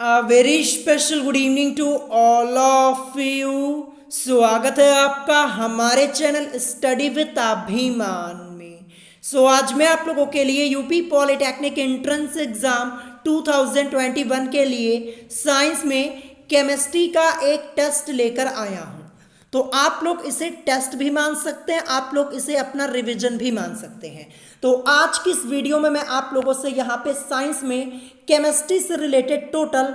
A very special good evening to all of you. स्वागत है आपका हमारे चैनल स्टडी विद अभिमान में। आज मैं आप लोगों के लिए यूपी पॉलिटेक्निक एंट्रेंस एग्जाम 2021 के लिए साइंस में केमिस्ट्री का एक टेस्ट लेकर आया हूं। तो आप लोग इसे टेस्ट भी मान सकते हैं, आप लोग इसे अपना रिवीजन भी मान सकते हैं। तो आज की इस वीडियो में मैं आप लोगों से यहाँ पे साइंस में केमिस्ट्री से रिलेटेड टोटल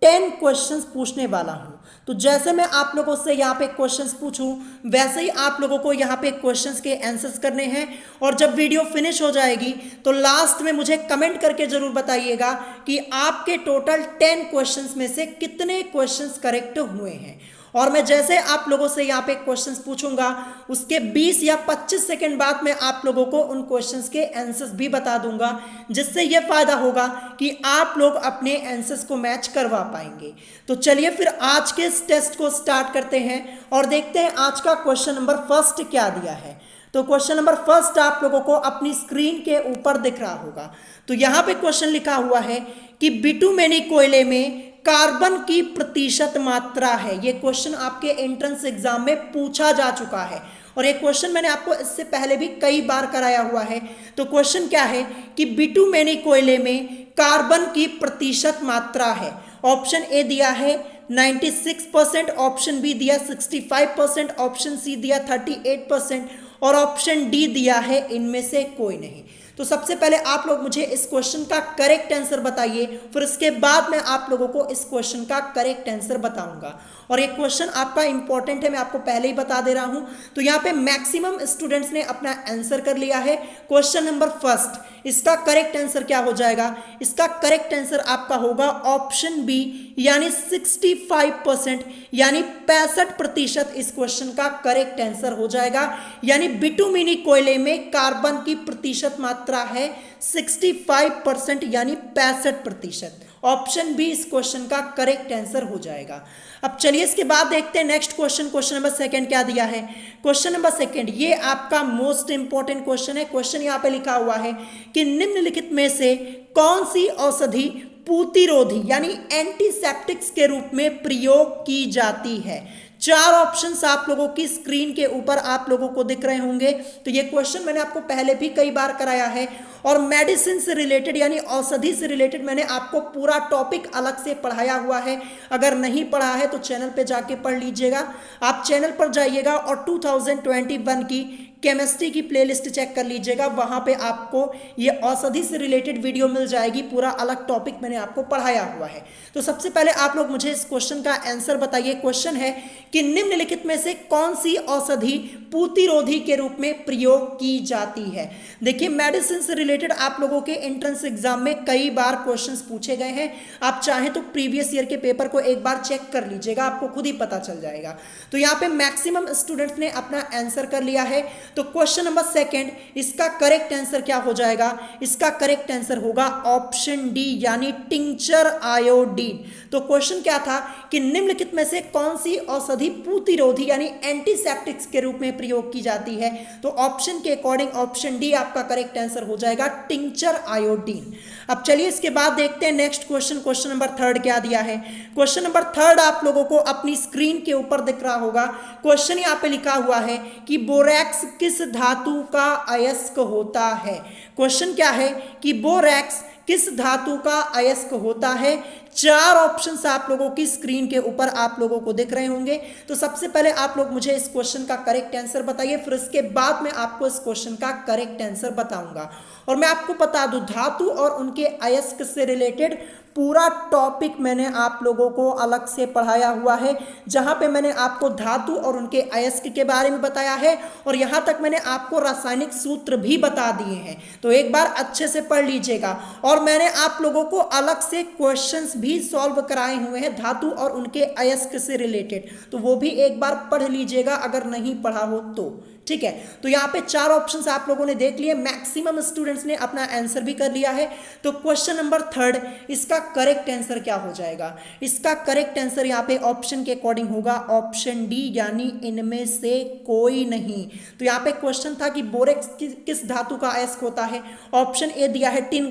10 क्वेश्चंस पूछने वाला हूँ। तो जैसे मैं आप लोगों से यहाँ पे क्वेश्चंस पूछूं वैसे ही आप लोगों को यहाँ पे क्वेश्चंस के आंसर्स करने हैं। और जब वीडियो फिनिश हो जाएगी तो लास्ट में मुझे कमेंट करके जरूर बताइएगा कि आपके टोटल 10 क्वेश्चंस में से कितने क्वेश्चंस करेक्ट हुए हैं। और मैं जैसे आप लोगों से यहाँ पे क्वेश्चंस पूछूंगा उसके 20 या 25 सेकंड बाद मैं आप लोगों को उन क्वेश्चंस के आंसर्स भी बता दूंगा, जिससे यह फायदा होगा कि आप लोग अपने आंसर्स को मैच करवा पाएंगे। तो चलिए फिर आज के इस टेस्ट को स्टार्ट करते हैं और देखते हैं आज का क्वेश्चन नंबर फर्स्ट क्या दिया है। तो क्वेश्चन नंबर फर्स्ट आप लोगों को अपनी स्क्रीन के ऊपर दिख रहा होगा। तो यहाँ पे क्वेश्चन लिखा हुआ है कि बिटुमेनी कोयले में कार्बन की प्रतिशत मात्रा है। ये क्वेश्चन आपके एंट्रेंस एग्जाम में पूछा जा चुका है और ये क्वेश्चन मैंने आपको इससे पहले भी कई बार कराया हुआ है। तो क्वेश्चन क्या है कि बिटुमेनी कोयले में कार्बन की प्रतिशत मात्रा है। ऑप्शन ए दिया है 96%, ऑप्शन बी दिया 65%, ऑप्शन सी दिया 38% और ऑप्शन डी दिया है इनमें से कोई नहीं। तो सबसे पहले आप लोग मुझे इस क्वेश्चन का करेक्ट आंसर बताइए, फिर इसके बाद मैं आप लोगों को इस क्वेश्चन का करेक्ट आंसर बताऊंगा। और ये क्वेश्चन आपका इंपॉर्टेंट है, मैं आपको पहले ही बता दे रहा हूं। तो यहाँ पे मैक्सिमम स्टूडेंट्स ने अपना आंसर कर लिया है। क्वेश्चन नंबर फर्स्ट, इसका करेक्ट आंसर क्या हो जाएगा? इसका करेक्ट आंसर आपका होगा ऑप्शन बी यानी 65%, यानी 65% इस क्वेश्चन का करेक्ट आंसर हो जाएगा। यानी बिटुमेनी कोयले में कार्बन की प्रतिशत मात्रा है 65%, यानी 65%। ऑप्शन बी इस क्वेश्चन का करेक्ट आंसर हो जाएगा। अब चलिए इसके बाद देखते हैं next question. Question number second क्या दिया है? क्वेश्चन नंबर सेकंड ये आपका मोस्ट इंपॉर्टेंट क्वेश्चन है। क्वेश्चन यहाँ पे लिखा हुआ है कि निम्नलिखित में से कौन सी औषधि प्रतिरोधी यानी एंटीसेप्टिक्स के रूप में प्रयोग की जाती है? चार ऑप्शंस आप लोगों की स्क्रीन के ऊपर आप लोगों को दिख रहे होंगे। तो ये क्वेश्चन मैंने आपको पहले भी कई बार कराया है और मेडिसिन से रिलेटेड यानी औषधि से रिलेटेड मैंने आपको पूरा टॉपिक अलग से पढ़ाया हुआ है। अगर नहीं पढ़ा है तो चैनल पे जाके पढ़ लीजिएगा। आप चैनल पर जाइएगा और 2021 की केमिस्ट्री की प्लेलिस्ट चेक कर लीजिएगा, वहां पे आपको ये औषधि से रिलेटेड वीडियो मिल जाएगी। पूरा अलग टॉपिक मैंने आपको पढ़ाया हुआ है। तो सबसे पहले आप लोग मुझे इस क्वेश्चन का आंसर बताइए। क्वेश्चन है कि निम्नलिखित में से कौन सी औषधि प्रतिरोधी के रूप में प्रयोग की जाती है? देखिए मेडिसिन से रिलेटेड आप लोगों के एंट्रेंस एग्जाम में कई बार क्वेश्चंस पूछे गए हैं। आप चाहें तो प्रीवियस ईयर के पेपर को एक बार चेक कर लीजिएगा, आपको खुद ही पता चल जाएगा। तो यहाँ पे मैक्सिमम स्टूडेंट्स ने अपना आंसर कर लिया है। तो क्वेश्चन नंबर सेकंड, इसका करेक्ट आंसर क्या हो जाएगा? इसका करेक्ट आंसर होगा ऑप्शन डी यानी टिंचर आयोडीन। तो क्वेश्चन क्या था कि निम्नलिखित में से कौन सी औषधि प्रतिरोधी यानी एंटीसेप्टिक्स के रूप में प्रयोग की जाती है? तो ऑप्शन के अकॉर्डिंग ऑप्शन डी आपका करेक्ट आंसर हो जाएगा टिंचर आयोडीन। अब चलिए इसके बाद देखते हैं next question. Question number third क्या दिया है? क्वेश्चन नंबर थर्ड आप लोगों को अपनी स्क्रीन के ऊपर दिख रहा होगा। क्वेश्चन यहाँ पे लिखा हुआ है कि बोरैक्स किस धातु का अयस्क होता है? क्वेश्चन क्या है कि बोरैक्स किस धातु का अयस्क होता है? चार ऑप्शंस आप लोगों की स्क्रीन के ऊपर आप लोगों को दिख रहे होंगे। तो सबसे पहले आप लोग मुझे इस क्वेश्चन का करेक्ट आंसर बताइए, फिर इसके बाद मैं आपको इस क्वेश्चन का करेक्ट आंसर बताऊंगा। और मैं आपको बता दूं धातु और उनके अयस्क से रिलेटेड पूरा टॉपिक मैंने आप लोगों को अलग से पढ़ाया हुआ है, जहां पे मैंने आपको धातु और उनके अयस्क के बारे में बताया है और यहां तक मैंने आपको रासायनिक सूत्र भी बता दिए हैं। तो एक बार अच्छे से पढ़ लीजिएगा। और मैंने आप लोगों को अलग से क्वेश्चंस भी सॉल्व कराए हुए हैं धातु और उनके अयस्क से रिलेटेड, तो वो भी एक बार पढ़ लीजिएगा अगर नहीं पढ़ा हो तो। ठीक है, तो यहाँ पे 4 ऑप्शंस आप लोगों ने देख लिए, मैक्सिमम स्टूडेंट्स ने अपना आंसर भी कर लिया है। तो क्वेश्चन नंबर 3, इसका करेक्ट आंसर क्या हो जाएगा? इसका करेक्ट आंसर यहाँ पे ऑप्शन के अकॉर्डिंग होगा ऑप्शन डी, यानी इनमें से कोई नहीं। तो यहाँ पे क्वेश्चन था कि बोरेक्स किस धातु का अयस्क होता है। ऑप्शन ए दिया है टिन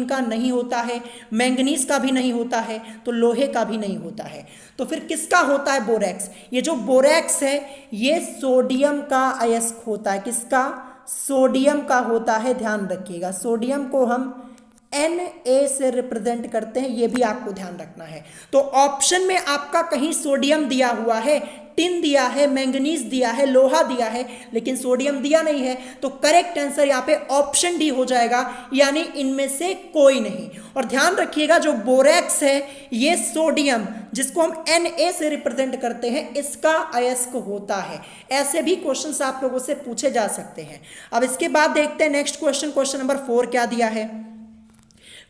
का नहीं होता है, मैंगनीज का भी नहीं होता है, तो लोहे का भी नहीं होता है। तो फिर किसका होता है बोरेक्स? ये जो बोरेक्स है ये सोडियम का अयस्क होता है। किसका? सोडियम का होता है, ध्यान रखिएगा। सोडियम को हम Na से रिप्रेजेंट करते हैं, ये भी आपको ध्यान रखना है। तो ऑप्शन में आपका कहीं सोडियम दिया हुआ है, टिन दिया है, मैंगनीज दिया है, लोहा दिया है, लेकिन सोडियम दिया नहीं है। तो करेक्ट आंसर यहाँ पे ऑप्शन डी हो जाएगा, यानी इनमें से कोई नहीं। और ध्यान रखिएगा जो बोरेक्स है ये सोडियम, जिसको हम Na से रिप्रेजेंट करते हैं, इसका अयस्क होता है। ऐसे भी क्वेश्चंस आप लोगों से पूछे जा सकते हैं। अब इसके बाद देखते हैं नेक्स्ट क्वेश्चन, क्वेश्चन नंबर 4 क्या दिया है।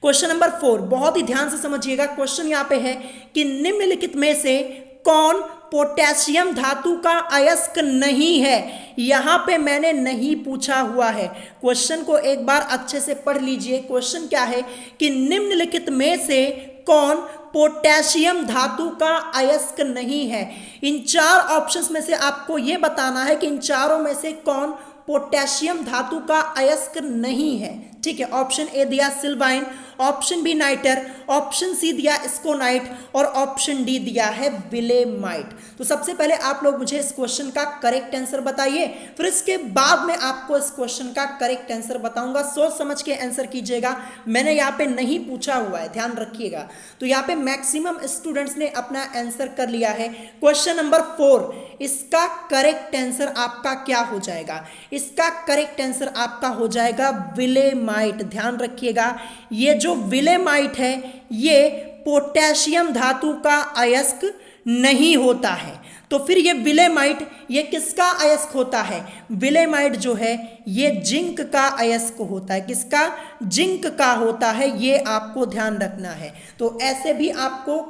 क्वेश्चन नंबर 4 बहुत ही ध्यान से समझिएगा। क्वेश्चन यहाँ पे है कि निम्नलिखित में से कौन पोटेशियम धातु का अयस्क नहीं है। यहां पे मैंने नहीं पूछा हुआ है, क्वेश्चन को एक बार अच्छे से पढ़ लीजिए। क्वेश्चन क्या है कि निम्नलिखित में से कौन पोटेशियम धातु का अयस्क नहीं है। इन 4 ऑप्शंस में से आपको यह बताना है कि इन चारों में से कौन पोटेशियम धातु का अयस्क नहीं है। ठीक है, ऑप्शन ए दिया sylvine, option B nitre, option C दिया स्कोनाइट और ऑप्शन डी दिया है विलेमाइट। तो सबसे पहले आप लोग मुझे इस क्वेश्चन का करेक्ट आंसर बताइए, फिर इसके बाद में आपको इस क्वेश्चन का करेक्ट आंसर बताऊंगा। सोच समझ के आंसर कीजिएगा, मैंने यहाँ पे नहीं पूछा हुआ है, ध्यान रखिएगा। तो यहाँ पे मैक्सिमम स्टूडेंट्स ने अपना आंसर कर लिया है। क्वेश्चन नंबर 4, इसका करेक्ट आंसर आपका क्या हो जाएगा? इसका करेक्ट आंसर आपका हो जाएगा विलेमाइट। ध्यान रखिएगा, ये जो विलेमाइट है ये पोटेशियम धातु का अयस्क नहीं होता है। तो फिर ये विलेमाइट ये किसका अयस्क होता है? विलेमाइट जो है ये जिंक का अयस्क होता है। किसका? जिंक का होता है, ये आपको ध्यान रखना है। तो ऐसे भी आपको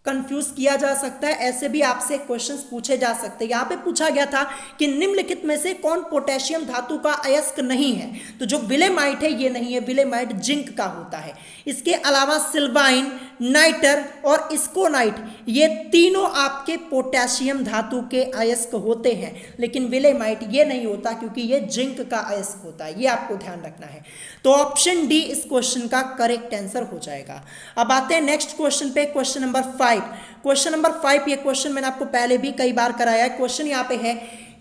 कंफ्यूज किया जा सकता है, ऐसे भी आपसे क्वेश्चंस पूछे जा सकते हैं। यहाँ पे पूछा गया था कि निम्नलिखित में से कौन पोटेशियम धातु का अयस्क नहीं है, तो जो विलेमाइट है ये नहीं है, विलेमाइट जिंक का होता है। इसके अलावा सिल्वाइन, नाइटर और स्कोनाइट ये तीनों आपके पोटेशियम धातु के अयस्क होते हैं, लेकिन विलेमाइट ये नहीं होता क्योंकि ये जिंक का अयस्क होता है, ये आपको ध्यान रखना है। तो ऑप्शन डी इस क्वेश्चन का करेक्ट आंसर हो जाएगा। अब आते हैं नेक्स्ट क्वेश्चन पे, क्वेश्चन नंबर 5। क्वेश्चन नंबर 5 ये क्वेश्चन मैंने आपको पहले भी कई बार कराया है। क्वेश्चन यहाँ पे है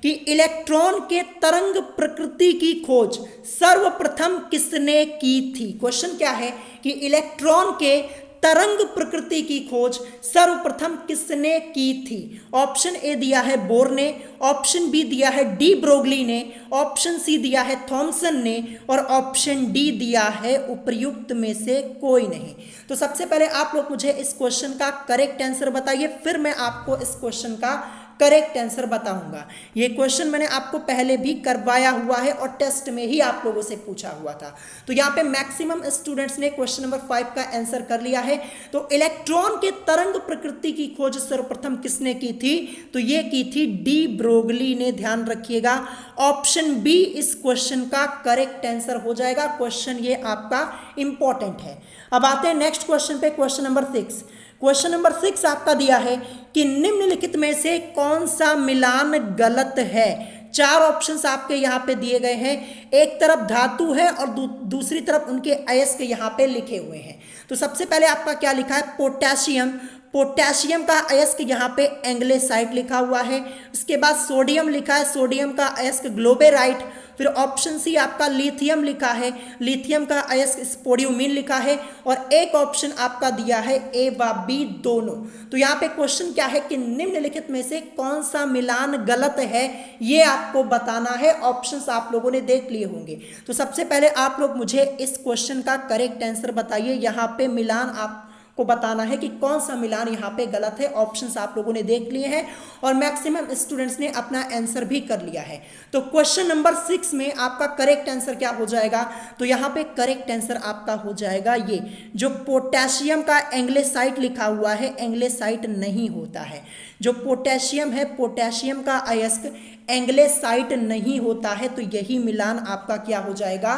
कि इलेक्ट्रॉन के तरंग प्रकृति की खोज सर्वप्रथम किसने की थी। क्वेश्चन क्या है कि इलेक्ट्रॉन के तरंग प्रकृति की खोज सर्वप्रथम किसने की थी। ऑप्शन ए दिया है बोर ने, ऑप्शन बी दिया है डी ब्रोगली ने, ऑप्शन सी दिया है थॉमसन ने और ऑप्शन डी दिया है उपर्युक्त में से कोई नहीं। तो सबसे पहले आप लोग मुझे इस क्वेश्चन का करेक्ट आंसर बताइए, फिर मैं आपको इस क्वेश्चन का करेक्ट आंसर बताऊंगा। ये क्वेश्चन मैंने आपको पहले भी करवाया हुआ है और टेस्ट में ही आप लोगों से पूछा हुआ था। तो यहाँ पे मैक्सिमम स्टूडेंट्स ने क्वेश्चन नंबर 5 का आंसर कर लिया है। तो इलेक्ट्रॉन के तरंग प्रकृति की खोज सर्वप्रथम किसने की थी? तो ये की थी डी ब्रोगली ने। ध्यान रखिएगा, ऑप्शन बी इस क्वेश्चन का करेक्ट आंसर हो जाएगा। क्वेश्चन ये आपका इंपॉर्टेंट है। अब आते हैं नेक्स्ट क्वेश्चन पे, क्वेश्चन नंबर 6। क्वेश्चन नंबर 6 आपका दिया है कि निम्नलिखित में से कौन सा मिलान गलत है। 4 ऑप्शंस आपके यहाँ पे दिए गए हैं, एक तरफ धातु है और दूसरी तरफ उनके अयस्क यहाँ पे लिखे हुए हैं। तो सबसे पहले आपका क्या लिखा है? पोटेशियम। पोटेशियम का अयस्क यहाँ पे एंग्लेसाइट लिखा हुआ है। उसके बाद सोडियम लिखा है, सोडियम का अयस्क ग्लोबेराइट। फिर ऑप्शन सी आपका लिथियम लिखा है, लिथियम का अयस्क स्पोडियमिन लिखा है और एक ऑप्शन आपका दिया है ए व बी दोनों। तो यहाँ पे क्वेश्चन क्या है कि निम्नलिखित में से कौन सा मिलान गलत है, ये आपको बताना है। ऑप्शंस आप लोगों ने देख लिए होंगे। तो सबसे पहले आप लोग मुझे इस क्वेश्चन का करेक्ट आंसर बताइए। यहाँ पे मिलान आप को बताना है कि कौन सा मिलान यहाँ पे गलत है। ऑप्शंस आप लोगों ने देख लिए हैं और मैक्सिमम स्टूडेंट्स ने अपना आंसर भी कर लिया है। तो क्वेश्चन नंबर 6 में आपका करेक्ट आंसर क्या हो जाएगा? तो यहाँ पे करेक्ट आंसर आपका हो जाएगा ये जो पोटेशियम का एंग्लेसाइट लिखा हुआ है, एंग्लेसाइट नहीं होता है। जो पोटेशियम है, पोटेशियम का अयस्क एंग्लेसाइट नहीं होता है, तो यही मिलान आपका क्या हो जाएगा,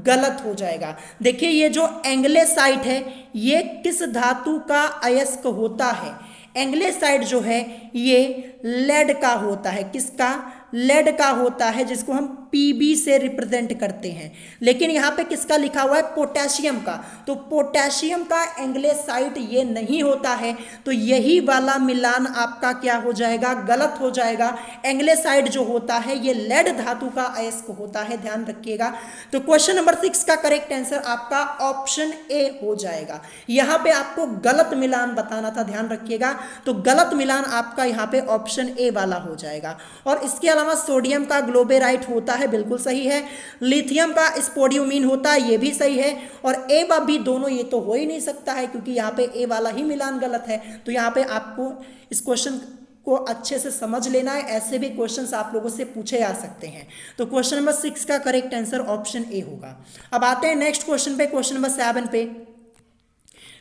गलत हो जाएगा। देखिए ये जो एंग्लेसाइट है ये किस धातु का अयस्क होता है, एंग्लेसाइट जो है ये लेड का होता है, किसका, लेड का होता है, जिसको हम Pb से रिप्रेजेंट करते हैं। लेकिन यहाँ पे किसका लिखा हुआ है, पोटेशियम का, तो पोटेशियम का एंग्लेसाइट ये नहीं होता है, तो यही वाला मिलान आपका क्या हो जाएगा, गलत हो जाएगा। एंग्लेसाइट जो होता है ये लेड धातु का अयस्क होता है, ध्यान रखिएगा। तो क्वेश्चन नंबर 6 का करेक्ट आंसर आपका ऑप्शन ए हो जाएगा। यहाँ पे आपको गलत मिलान बताना था, ध्यान रखिएगा। तो गलत मिलान आपका यहाँ पे ऑप्शन ए वाला हो जाएगा। और इसके अलावा सोडियम का ग्लोबेराइट होता है, बिल्कुल सही है। लिथियम का स्पोडियोमीन होता है, ये भी सही है। और ए व बी दोनों ये तो हो ही नहीं सकता है, क्योंकि यहाँ पे ए वाला ही मिलान गलत है। तो यहाँ पे आपको इस क्वेश्चन को अच्छे से समझ लेना है, ऐसे भी क्वेश्चंस आप लोगों से पूछे जा सकते हैं। तो क्वेश्चन नंबर 6 का करेक्ट आंसर ऑप्शन ए होगा। अब आते हैं नेक्स्ट क्वेश्चन पे, क्वेश्चन नंबर 7 पे।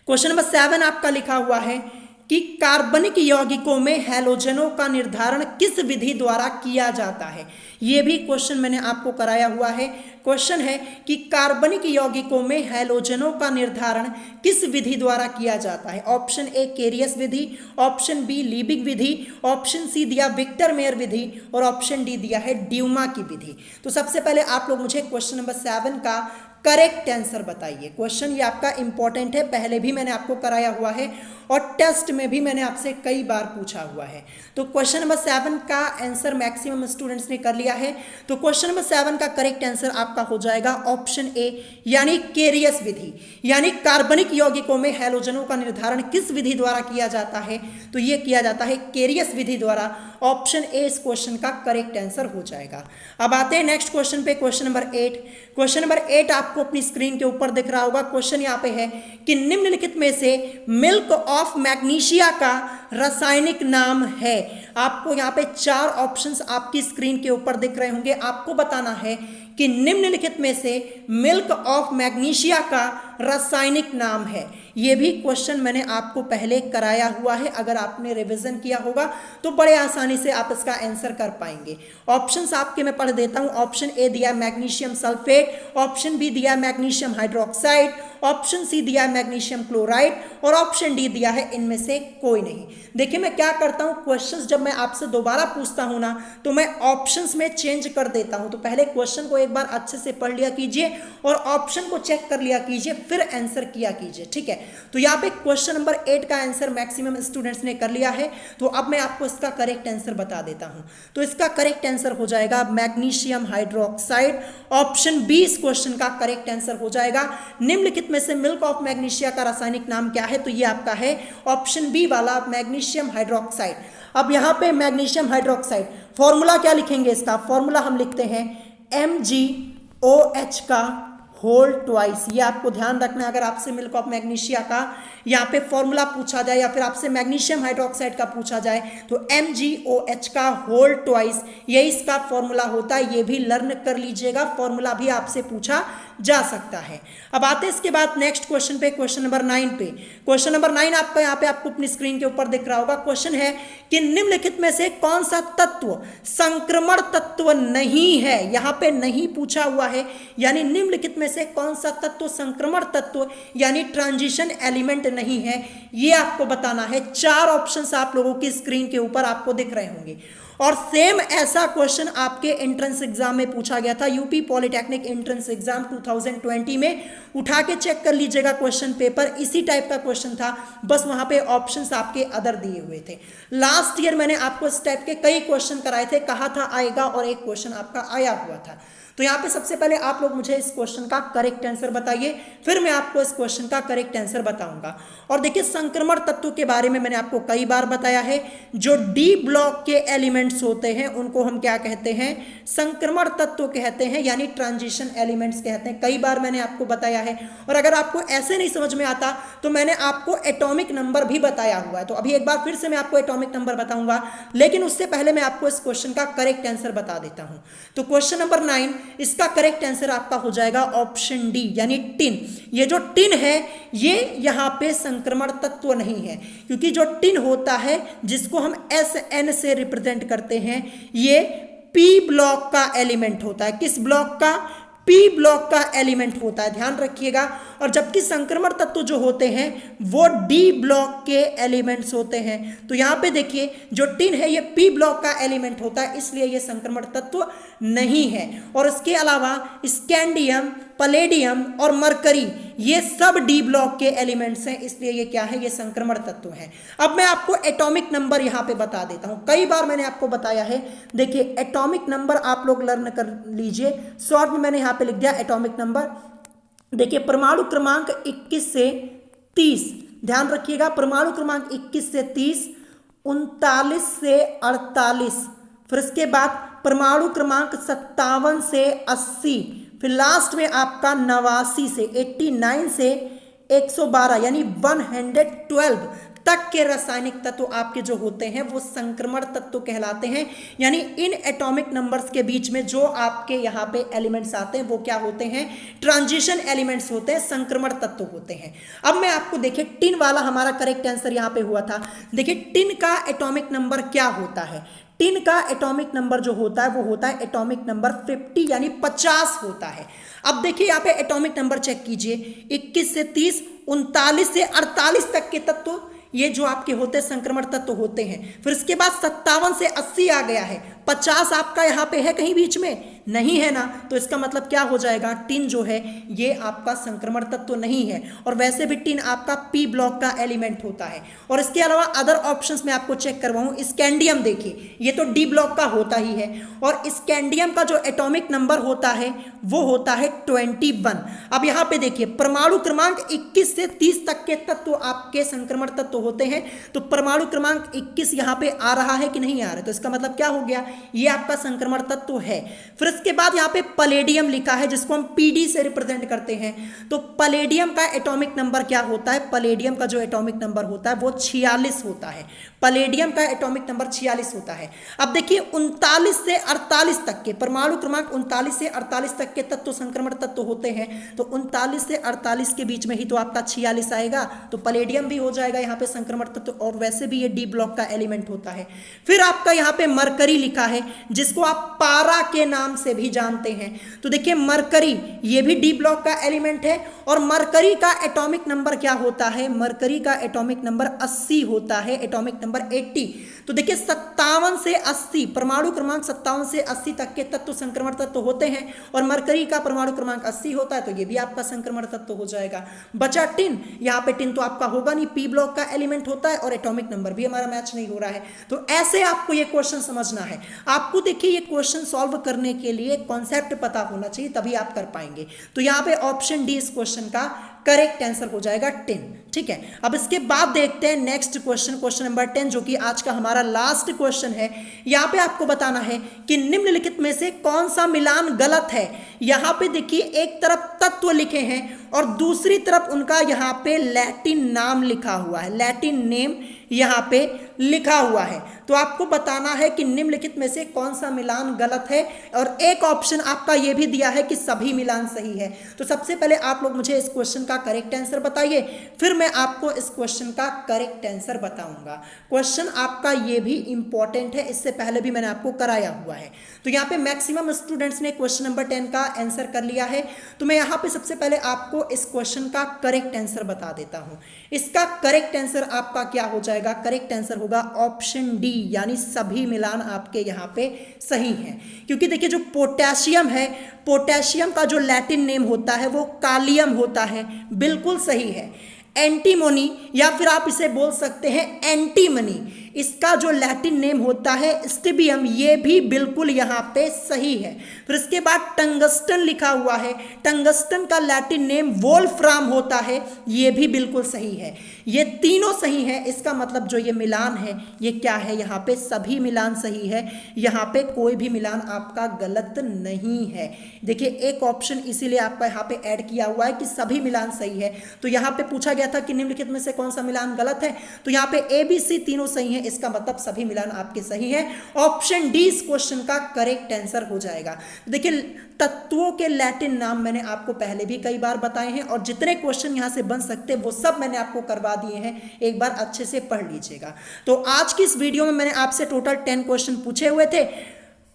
क्वेश्चन नंबर 7 आपका लिखा हुआ है कि कार्बनिक यौगिकों में हैलोजनों का निर्धारण किस विधि द्वारा किया जाता है। यह भी क्वेश्चन मैंने आपको कराया हुआ है। क्वेश्चन है कि कार्बनिक यौगिकों में हैलोजनों का निर्धारण किस विधि द्वारा किया जाता है। ऑप्शन ए केरियस विधि, ऑप्शन बी लीबिग विधि, ऑप्शन सी दिया विक्टर मेयर विधि, और ऑप्शन डी दिया है ड्यूमा की विधि। तो सबसे पहले आप लोग मुझे क्वेश्चन नंबर 7 का करेक्ट आंसर बताइए। क्वेश्चन ये आपका इंपॉर्टेंट है, पहले भी मैंने आपको कराया हुआ है और टेस्ट में भी मैंने आपसे कई बार पूछा हुआ है। तो क्वेश्चन नंबर 7 का आंसर मैक्सिमम स्टूडेंट्स ने कर लिया है। तो क्वेश्चन नंबर 7 का करेक्ट आंसर आपका हो जाएगा ऑप्शन ए, यानी केरियस विधि। यानी कार्बनिक यौगिकों में हैलोजनों का निर्धारण किस विधि द्वारा किया जाता है, तो ये किया जाता है केरियस विधि द्वारा। ऑप्शन ए इस क्वेश्चन का करेक्ट आंसर हो जाएगा। अब आते हैं नेक्स्ट क्वेश्चन पे, क्वेश्चन नंबर 8। क्वेश्चन नंबर 8 आपको अपनी स्क्रीन के ऊपर दिख रहा होगा। क्वेश्चन यहाँ पे है कि निम्नलिखित में से मिल्क ऑफ मैग्नीशिया का रासायनिक नाम है। आपको यहाँ पे 4 ऑप्शंस आपकी स्क्रीन के ऊपर दिख रहे होंगे। आपको बताना है कि निम्नलिखित में से मिल्क ऑफ मैग्नीशिया का रासायनिक नाम है। ये भी क्वेश्चन मैंने आपको पहले कराया हुआ है, अगर आपने रिवीजन किया होगा तो बड़े आसानी से आप इसका आंसर कर पाएंगे। ऑप्शंस आपके मैं पढ़ देता हूं। ऑप्शन ए दिया मैग्नीशियम सल्फेट, ऑप्शन बी दिया मैग्नीशियम हाइड्रोक्साइड, ऑप्शन सी दिया मैग्नीशियम क्लोराइड, और ऑप्शन डी दिया है इनमें से कोई नहीं। देखिए मैं क्या करता हूं, क्वेश्चंस जब मैं आपसे दोबारा पूछता हूं ना, तो मैं ऑप्शंस में चेंज कर देता हूं। तो पहले क्वेश्चन को एक बार अच्छे से पढ़ लिया कीजिए और ऑप्शन को चेक कर लिया कीजिए, फिर आंसर किया कीजिए, ठीक है। तो यहाँ पे क्वेश्चन नंबर 8 का आंसर मैक्सिमम स्टूडेंट्स ने कर लिया है। तो अब मैं आपको इसका करेक्ट आंसर बता देता हूं। तो इसका करेक्ट आंसर हो जाएगा मैग्नीशियम हाइड्रोक्साइड। ऑप्शन बी इस क्वेश्चन का करेक्ट आंसर हो जाएगा। निम्नलिखित में से मिल्क ऑफ मैग्नीशिया का रासायनिक नाम क्या है, तो ये आपका है ऑप्शन बी वाला मैग्नीशियम हाइड्रोक्साइड। अब यहाँ पे मैग्नीशियम हाइड्रोक्साइड फॉर्मूला क्या लिखेंगे, इसका फॉर्मूला हम लिखते हैं MgOH का होल ट्वाइस। ये आपको ध्यान रखना है, अगर आपसे मिल्क ऑफ मैग्नीशिया का यहाँ पे फॉर्मूला पूछा जाए या फिर आपसे मैग्नीशियम हाइड्रोक्साइड का पूछा जाए तो MgOH का होल ट्वाइस यही इसका फॉर्मूला होता है। ये भी लर्न कर लीजिएगा, फॉर्मूला भी आपसे पूछा जा सकता है। अब आते हैं इसके बाद नेक्स्ट क्वेश्चन पे, क्वेश्चन नंबर 9 पे। क्वेश्चन नंबर 9 आपका यहाँ पे आपको अपनी स्क्रीन के ऊपर दिख रहा होगा। क्वेश्चन है कि निम्नलिखित में से कौन सा तत्व संक्रमण तत्व नहीं है। यहाँ पे नहीं पूछा हुआ है, यानी निम्नलिखित में से कौन सा तत्व संक्रमण तत्व यानी ट्रांजिशन एलिमेंट नहीं है, ये आपको बताना है। 4 ऑप्शंस आप लोगों की स्क्रीन के ऊपर आपको दिख रहे होंगे। और सेम ऐसा क्वेश्चन आपके एंट्रेंस एग्जाम में पूछा गया था, यूपी पॉलिटेक्निक एंट्रेंस एग्जाम 2020 में। उठा के चेक कर लीजिएगा क्वेश्चन पेपर, इसी टाइप का क्वेश्चन था, बस वहां पे ऑप्शंस आपके अदर दिए हुए थे। लास्ट ईयर मैंने आपको इस टाइप के कई क्वेश्चन कराए थे, कहा था आएगा और एक क्वेश्चन आपका आया हुआ था। तो यहाँ पे सबसे पहले आप लोग मुझे इस क्वेश्चन का करेक्ट आंसर बताइए, फिर मैं आपको इस क्वेश्चन का करेक्ट आंसर बताऊंगा। और देखिए संक्रमण तत्व के बारे में मैंने आपको कई बार बताया है, जो डी ब्लॉक के एलिमेंट्स होते हैं उनको हम क्या कहते हैं, संक्रमण तत्व कहते हैं, यानी ट्रांजिशन एलिमेंट्स कहते हैं। कई बार मैंने आपको बताया है। और अगर आपको ऐसे नहीं समझ में आता तो मैंने आपको एटॉमिक नंबर भी बताया हुआ है। तो अभी एक बार फिर से मैं आपको एटॉमिक नंबर बताऊंगा, लेकिन उससे पहले मैं आपको इस क्वेश्चन का करेक्ट आंसर बता देता हूं। तो क्वेश्चन नंबर 9 इसका करेक्ट आंसर आपका हो जाएगा ऑप्शन डी, यानी टिन। ये जो टिन है ये यहाँ पे संक्रमण तत्व नहीं है, क्योंकि जो टिन होता है जिसको हम SN से रिप्रेजेंट करते हैं, ये पी ब्लॉक का एलिमेंट होता है। किस ब्लॉक का? पी ब्लॉक का एलिमेंट होता है, ध्यान रखिएगा। और जबकि संक्रमण तत्व जो होते हैं वो डी ब्लॉक के एलिमेंट्स होते हैं। तो यहाँ पे देखिए जो टिन है ये पी ब्लॉक का एलिमेंट होता है, इसलिए ये संक्रमण तत्व नहीं है। और इसके अलावा स्कैंडियम, पलेडियम और मरकरी ये सब डी ब्लॉक के एलिमेंट्स हैं, इसलिए ये क्या है? ये संक्रमण तत्व है। अब मैं आपको एटॉमिक नंबर यहाँ पे बता देता हूँ, कई बार मैंने आपको बताया है। देखिए एटॉमिक नंबर आप लोग लर्न कर लीजिए, शॉर्ट में मैंने यहाँ पे लिख दिया एटॉमिक नंबर। देखिए परमाणु क्रमांक 21 से 30, ध्यान रखिएगा, परमाणु क्रमांक 21 से 30, 39 से 48, फिर इसके बाद परमाणु क्रमांक 57 से 80, फिर लास्ट में आपका 89 से 89 से 112 यानी 112 तक के रासायनिक तत्व आपके जो होते हैं वो संक्रमण तत्व कहलाते हैं। यानी इन एटॉमिक नंबर्स के बीच में जो आपके यहाँ पे एलिमेंट्स आते हैं वो क्या होते हैं? ट्रांजिशन एलिमेंट्स होते हैं, संक्रमण तत्व होते हैं। अब मैं आपको देखिए टिन वाला हमारा करेक्ट आंसर यहाँ पे हुआ था। देखिए टिन का एटॉमिक नंबर क्या होता है? टिन का एटॉमिक नंबर जो होता है वो होता है एटॉमिक नंबर 50 यानी 50 होता है। अब देखिए यहाँ पे एटॉमिक नंबर चेक कीजिए, 21 से 30, 39 से 48 तक के तत्व ये जो आपके होते हैं संक्रमण तत्व होते हैं। फिर इसके बाद 57 से 80 आ गया है, 50 आपका यहाँ पे है कहीं बीच में? नहीं है ना, तो इसका मतलब क्या हो जाएगा? टिन जो है ये आपका संक्रमण तत्व नहीं है। और वैसे भी टिन आपका पी ब्लॉक का एलिमेंट होता है। और इसके अलावा अदर ऑप्शंस में आपको चेक करवाऊं, स्कैंडियम देखिए ये तो डी ब्लॉक का होता ही है, और स्कैंडियम का जो एटॉमिक नंबर होता है वो होता है 21। अब यहाँ पे देखिए परमाणु क्रमांक 21 से 30 तक के तत्व आपके संक्रमण तत्व होते हैं। तो परमाणु क्रमांक 21 यहाँ पे आ रहा है कि नहीं आ रहा है? तो इसका मतलब क्या हो गया? ये आपका संक्रमण तत्व है। फिर इसके बाद यहाँ पे पलेडियम लिखा है जिसको हम पीडी से रिप्रेजेंट करते हैं। तो पलेडियम का एटॉमिक नंबर क्या होता है? पलेडियम का जो एटॉमिक नंबर होता है वो 46 होता है। पलेडियम का एटॉमिक नंबर 46 होता है। अब देखिए 39 से 48 तक के परमाणु क्रमांक 39 से 48 तक के तत्व संक्रमण तत्व होते हैं। तो 39 से 48 के बीच में ही तो आपका 46 आएगा, तो पलेडियम भी हो जाएगा यहाँ पे संक्रमण तत्व, और वैसे भी ये डी ब्लॉक का एलिमेंट होता है। फिर आपका यहाँ पे मरकरी लिखा है जिसको आप पारा के नाम से भी जानते हैं। तो देखिए मरकरी ये भी डी ब्लॉक का एलिमेंट है, और मरकरी का एटॉमिक नंबर क्या होता है? मरकरी का एटॉमिक नंबर 80 होता है, एटॉमिक नंबर 80। तो देखिए 57 से 80, परमाणु क्रमांक 57 से 80 तक के तत्व संक्रमण तत्व होते हैं, और मरकरी का परमाणु क्रमांक 80 होता है, तो ये भी आपका संक्रमण तत्व हो जाएगा। बचा टिन, यहाँ पे टिन तो आपका होगा नहीं, पी ब्लॉक का एलिमेंट होता है, और एटॉमिक नंबर भी हमारा मैच नहीं हो रहा है। तो ऐसे आपको ये क्वेश्चन समझना है। आपको देखिए ये क्वेश्चन सॉल्व करने के लिए कॉन्सेप्ट पता होना चाहिए, तभी आप कर पाएंगे। तो यहाँ पे ऑप्शन डी इस क्वेश्चन का करेक्ट आंसर हो जाएगा 10। ठीक है, अब इसके बाद देखते हैं नेक्स्ट क्वेश्चन, क्वेश्चन नंबर 10, जो कि आज का हमारा लास्ट क्वेश्चन है। यहाँ पे आपको बताना है कि निम्नलिखित में से कौन सा मिलान गलत है। यहाँ पे देखिए एक तरफ तत्व लिखे हैं और दूसरी तरफ उनका यहाँ पे लैटिन नाम लिखा हुआ है, लैटिन नेम यहाँ पे लिखा हुआ है। तो आपको बताना है कि निम्नलिखित में से कौन सा मिलान गलत है, और एक ऑप्शन आपका ये भी दिया है कि सभी मिलान सही है। तो सबसे पहले आप लोग मुझे इस क्वेश्चन का करेक्ट आंसर बताइए, फिर मैं आपको इस क्वेश्चन का करेक्ट आंसर बताऊंगा। क्वेश्चन आपका ये भी इंपॉर्टेंट है, इससे पहले भी मैंने आपको कराया हुआ है। तो यहाँ पे मैक्सिमम स्टूडेंट्स ने क्वेश्चन नंबर 10 का आंसर कर लिया है। तो मैं यहाँ पे सबसे पहले आपको इस क्वेश्चन का करेक्ट आंसर बता देता हूँ। इसका करेक्ट आंसर आपका क्या हो जाएगा? करेक्ट आंसर होगा ऑप्शन डी, यानी सभी मिलान आपके यहाँ पे सही हैं। क्योंकि देखिए जो पोटेशियम है, पोटेशियम का जो लैटिन नेम होता है वो कालियम होता है, बिल्कुल सही है। एंटीमोनी या फिर आप इसे बोल सकते हैं एंटीमनी, इसका जो लैटिन नेम होता है स्टिबियम, ये भी बिल्कुल यहाँ पे सही है। फिर इसके बाद टंगस्टन लिखा हुआ है, टंगस्टन का लैटिन नेम वोल्फ्राम होता है, ये भी बिल्कुल सही है। ये तीनों सही है, इसका मतलब जो ये मिलान है ये क्या है? यहाँ पे सभी मिलान सही है, यहाँ पे कोई भी मिलान आपका गलत नहीं है। देखिए एक ऑप्शन इसीलिए आपका यहाँ पे ऐड किया हुआ है कि सभी मिलान सही है। तो यहाँ पे पूछा गया था कि निम्नलिखित में से कौन सा मिलान गलत है, तो यहाँ पे ABC तीनों सही है, इसका मतलब सभी मिलान आपके सही है। ऑप्शन डी इस क्वेश्चन का करेक्ट आंसर हो जाएगा। देखिए तत्वों के लैटिन नाम मैंने आपको पहले भी कई बार बताए हैं, और जितने क्वेश्चन यहाँ से बन सकते हैं वो सब मैंने आपको करवा दिए हैं, एक बार अच्छे से पढ़ लीजिएगा। तो आज की इस वीडियो में मैंने आपसे टोटल 10 क्वेश्चन पूछे हुए थे।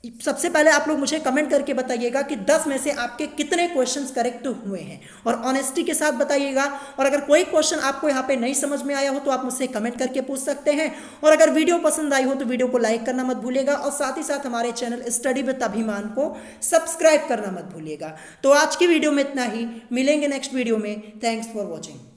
सबसे पहले आप लोग मुझे कमेंट करके बताइएगा कि 10 में से आपके कितने क्वेश्चंस करेक्ट हुए हैं, और ऑनेस्टी के साथ बताइएगा। और अगर कोई क्वेश्चन आपको यहाँ पे नहीं समझ में आया हो तो आप मुझसे कमेंट करके पूछ सकते हैं। और अगर वीडियो पसंद आई हो तो वीडियो को लाइक करना मत भूलिएगा, और साथ ही साथ हमारे चैनल स्टडी विद अभिमान को सब्सक्राइब करना मत भूलिएगा। तो आज की वीडियो में इतना ही, मिलेंगे नेक्स्ट वीडियो में। Thanks for watching.